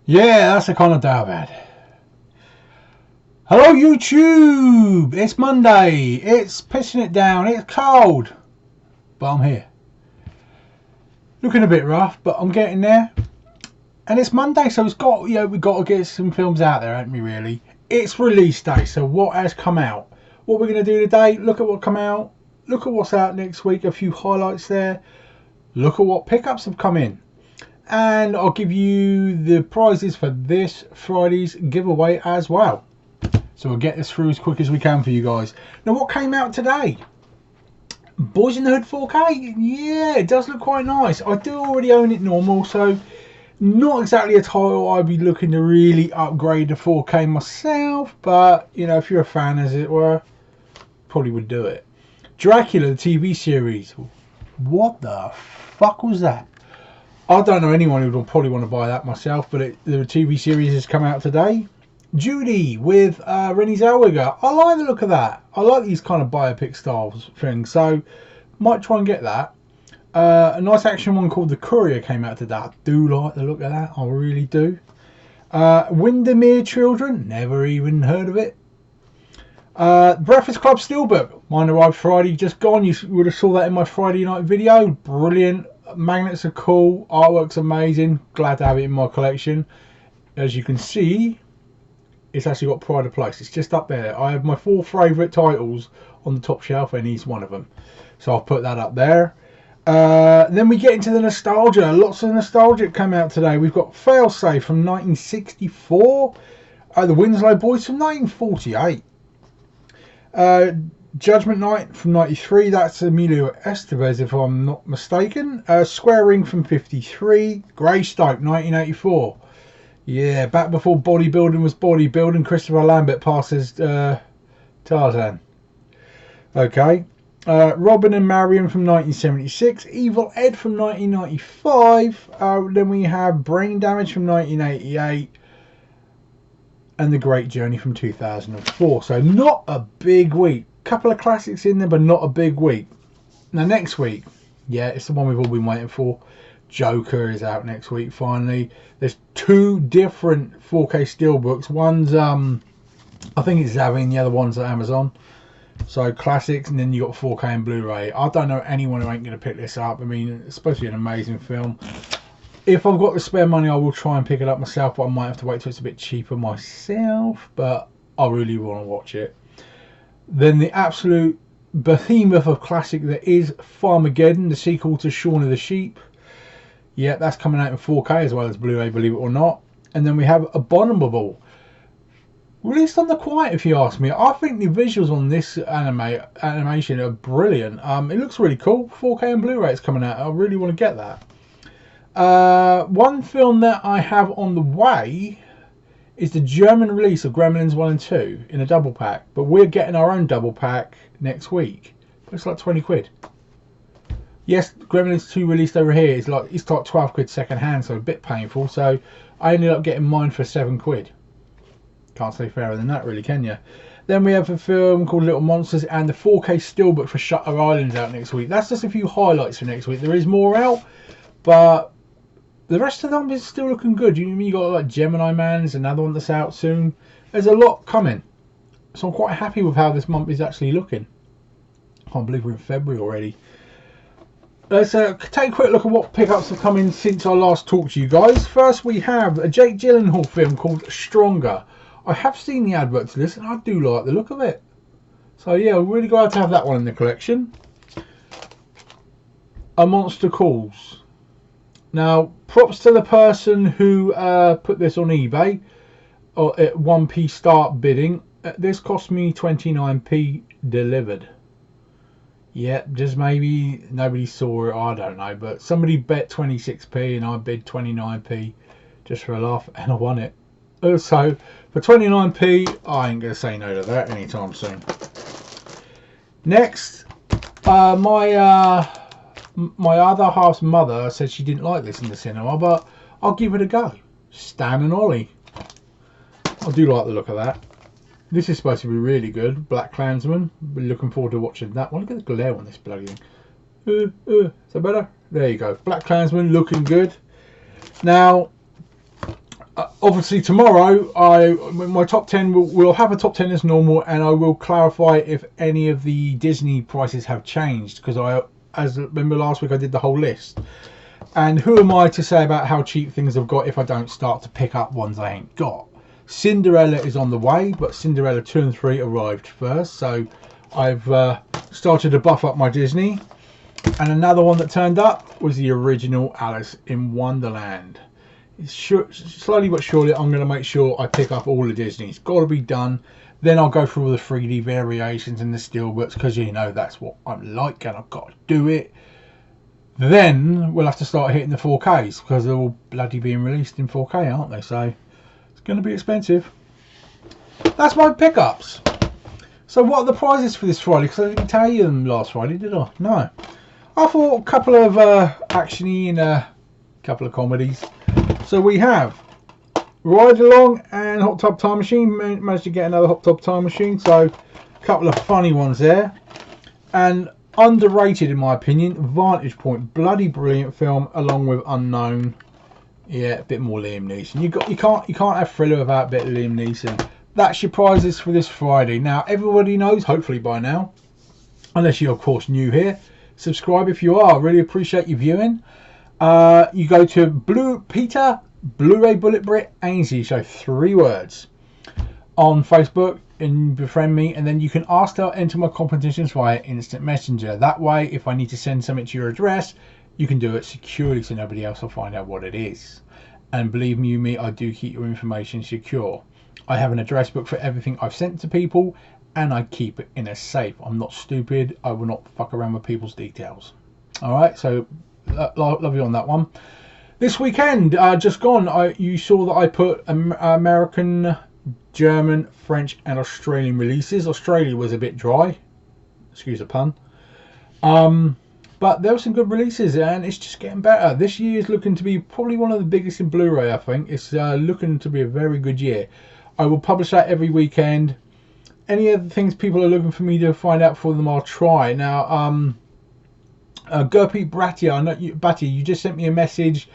Yeah, that's the kind of day I've had. Hello YouTube! It's Monday. It's pissing it down. It's cold. But I'm here. Looking a bit rough, but I'm getting there. And it's Monday, so we've got to get some films out there, haven't we really? It's release day, so what has come out? What we're going to do today, look at what come out. Look at what's out next week, a few highlights there. Look at what pickups have come in. And I'll give you the prizes for this Friday's giveaway as well. So we'll get this through as quick as we can for you guys. Now, what came out today? Boys in the Hood 4K. Yeah, it does look quite nice. I do already own it normal, so not exactly a title I'd be looking to really upgrade to 4K myself. But, you know, if you're a fan, as it were, probably would do it. Dracula, the TV series. What the fuck was that? I don't know anyone who would probably want to buy that myself, but the TV series has come out today. Judy with Renée Zellweger. I like the look of that. I like these kind of biopic styles things, so might try and get that. A nice action one called The Courier came out today. I do like the look of that. I really do. Windermere Children. Never even heard of it. Breakfast Club Steelbook. Mine arrived Friday, just gone. You would have saw that in my Friday night video. Brilliant. Magnets are cool. Artwork's amazing. Glad to have it in my collection. As you can see, it's actually got pride of place. It's just up there. I have my 4 favourite titles on the top shelf, and he's one of them. So I'll put that up there. Then we get into the nostalgia. Lots of nostalgia come out today. We've got Failsafe from 1964. The Winslow Boys from 1948. Judgment Night from 93. That's Emilio Estevez, if I'm not mistaken. Square Ring from 53. Greystoke 1984. Yeah, back before bodybuilding was bodybuilding, Christopher Lambert passes Tarzan. Okay. Robin and Marion from 1976. Evil Ed from 1995. Then we have Brain Damage from 1988. And The Great Journey from 2004. So not a big week. Couple of classics in there, but not a big week. Now next week, yeah, it's the one we've all been waiting for. Joker is out next week finally. There's 2 different 4K steelbooks. One's I think it's Zavin, the other one's at Amazon. So classics, and then you got 4K and Blu-ray. I don't know anyone who ain't gonna pick this up. I mean, it's supposed to be an amazing film. If I've got the spare money, I will try and pick it up myself, but I might have to wait till it's a bit cheaper myself. But I really want to watch it. Then the absolute behemoth of classic that is Farmageddon, the sequel to Shaun of the Sheep. Yeah, that's coming out in 4K as well as Blu-ray, believe it or not. And then we have Abominable, released on the quiet, if you ask me. I think the visuals on this animation are brilliant. It looks really cool. 4K and Blu-ray is coming out. I really want to get that. One film that I have on the way is the German release of Gremlins 1 and 2 in a double pack. But we're getting our own double pack next week. But it's like 20 quid. Yes, Gremlins 2 released over here. It's like 12 quid second hand, so a bit painful. So I ended up getting mine for 7 quid. Can't say fairer than that, really, can you? Then we have a film called Little Monsters and the 4K steelbook for Shutter Island's out next week. That's just a few highlights for next week. There is more out, but the rest of them is still looking good. You got like Gemini Man's another one that's out soon. There's a lot coming, so I'm quite happy with how this month is actually looking. Can't believe we're in February already. Let's take a quick look at what pickups have come in since I last talked to you guys. First, we have a Jake Gyllenhaal film called Stronger. I have seen the advert to this, and I do like the look of it. So yeah, I'm really glad to have that one in the collection. A Monster Calls. Now, props to the person who put this on eBay or at 1p start bidding. This cost me 29p delivered. Yeah, just maybe nobody saw it, I don't know. But somebody bet 26p and I bid 29p just for a laugh, and I won it. So for 29p, I ain't going to say no to that anytime soon. Next, my other half's mother said she didn't like this in the cinema, but I'll give it a go. Stan and Ollie. I do like the look of that. This is supposed to be really good. Black Klansman. We're looking forward to watching that one. Look at the glare on this bloody thing. Is that better? There you go. Black Klansman looking good. Now, Obviously tomorrow, my top 10 we'll have a top 10 as normal, and I will clarify if any of the Disney prices have changed, because as remember last week I did the whole list. And who am I to say about how cheap things have got if I don't start to pick up ones I ain't got? Cinderella is on the way, but Cinderella 2 and 3 arrived first, so I've started to buff up my Disney. And another one that turned up was the original Alice in Wonderland. Slowly but surely I'm going to make sure I pick up all the Disney. It's got to be done. Then I'll go through all the 3D variations and the steelbooks, because you know that's what I'm like and I've got to do it. Then we'll have to start hitting the 4Ks, because they're all bloody being released in 4K, aren't they? So it's going to be expensive. That's my pickups. So what are the prizes for this Friday? Because I didn't tell you them last Friday, did I? No. I thought a couple of actiony and a couple of comedies. So we have Ride Along and Hot Tub Time Machine. Managed to get another Hot Tub Time Machine. So a couple of funny ones there. And underrated in my opinion, Vantage Point, bloody brilliant film, along with Unknown. Yeah, a bit more Liam Neeson. You can't have Thriller without a bit of Liam Neeson. That's your prizes for this Friday. Now everybody knows, hopefully by now, unless you're of course new here, subscribe if you are. Really appreciate you viewing. You go to Peter Blu-ray Bullet Brit Ainsley, so 3 words, on Facebook, and befriend me, and then you can ask to enter my competitions via instant messenger. That way, if I need to send something to your address, you can do it securely so nobody else will find out what it is. And believe me, I do keep your information secure. I have an address book for everything I've sent to people, and I keep it in a safe. I'm not stupid. I will not fuck around with people's details. Alright, so love you on that one. This weekend, just gone, you saw that I put American, German, French and Australian releases. Australia was a bit dry, excuse the pun, but there were some good releases, and it's just getting better. This year is looking to be probably one of the biggest in Blu-ray. I think it's looking to be a very good year. I will publish that every weekend. Any other things people are looking for me to find out for them, I'll try. Now Gurpreet Bhatia, I know you just sent me a message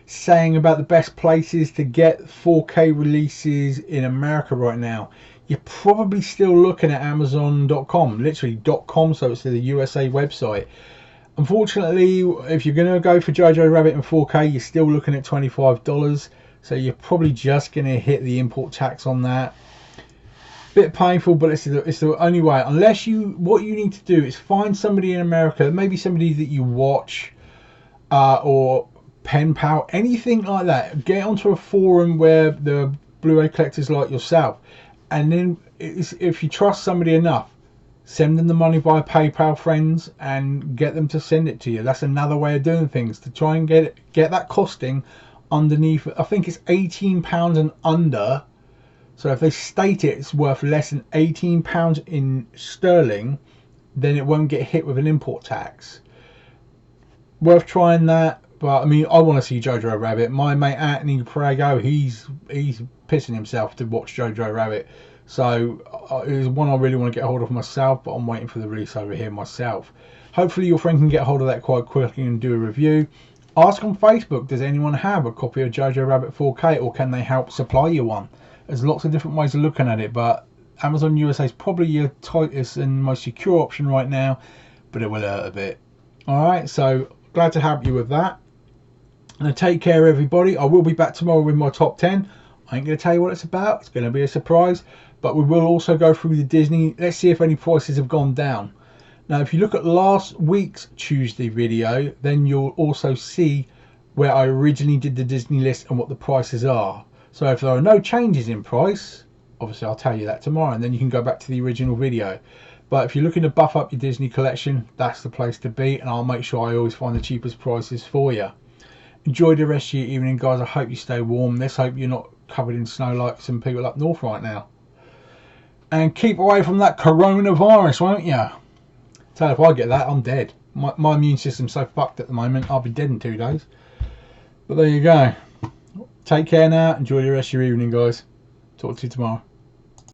saying about the best places to get 4K releases in America right now. You're probably still looking at Amazon.com, literally .com, so it's the USA website. Unfortunately, if you're going to go for Jojo Rabbit in 4K, you're still looking at $25, so you're probably just going to hit the import tax on that. Bit painful, but it's the only way. Unless what you need to do is find somebody in America, maybe somebody that you watch, or Pen Pal, anything like that. Get onto a forum where the Blu-ray collectors like yourself, and then if you trust somebody enough, send them the money via PayPal, friends, and get them to send it to you. That's another way of doing things, to try and get that costing underneath. I think it's £18 and under. So if they state it's worth less than £18 in sterling, then it won't get hit with an import tax. Worth trying that. But I mean, I want to see Jojo Rabbit. My mate Anthony Prego, he's pissing himself to watch Jojo Rabbit. So it's one I really want to get hold of myself, but I'm waiting for the release over here myself. Hopefully your friend can get hold of that quite quickly and do a review. Ask on Facebook, does anyone have a copy of Jojo Rabbit 4K, or can they help supply you one? There's lots of different ways of looking at it, but Amazon USA is probably your tightest and most secure option right now, but it will hurt a bit. Alright, so glad to help you with that. And take care everybody. I will be back tomorrow with my top 10. I ain't going to tell you what it's about. It's going to be a surprise. But we will also go through the Disney. Let's see if any prices have gone down. Now, if you look at last week's Tuesday video, then you'll also see where I originally did the Disney list and what the prices are. So if there are no changes in price, obviously I'll tell you that tomorrow, and then you can go back to the original video. But if you're looking to buff up your Disney collection, that's the place to be, and I'll make sure I always find the cheapest prices for you. Enjoy the rest of your evening, guys. I hope you stay warm. Let's hope you're not covered in snow like some people up north right now. And keep away from that coronavirus, won't you? Tell you, if I get that, I'm dead. My immune system's so fucked at the moment, I'll be dead in 2 days. But there you go. Take care now. Enjoy the rest of your evening, guys. Talk to you tomorrow.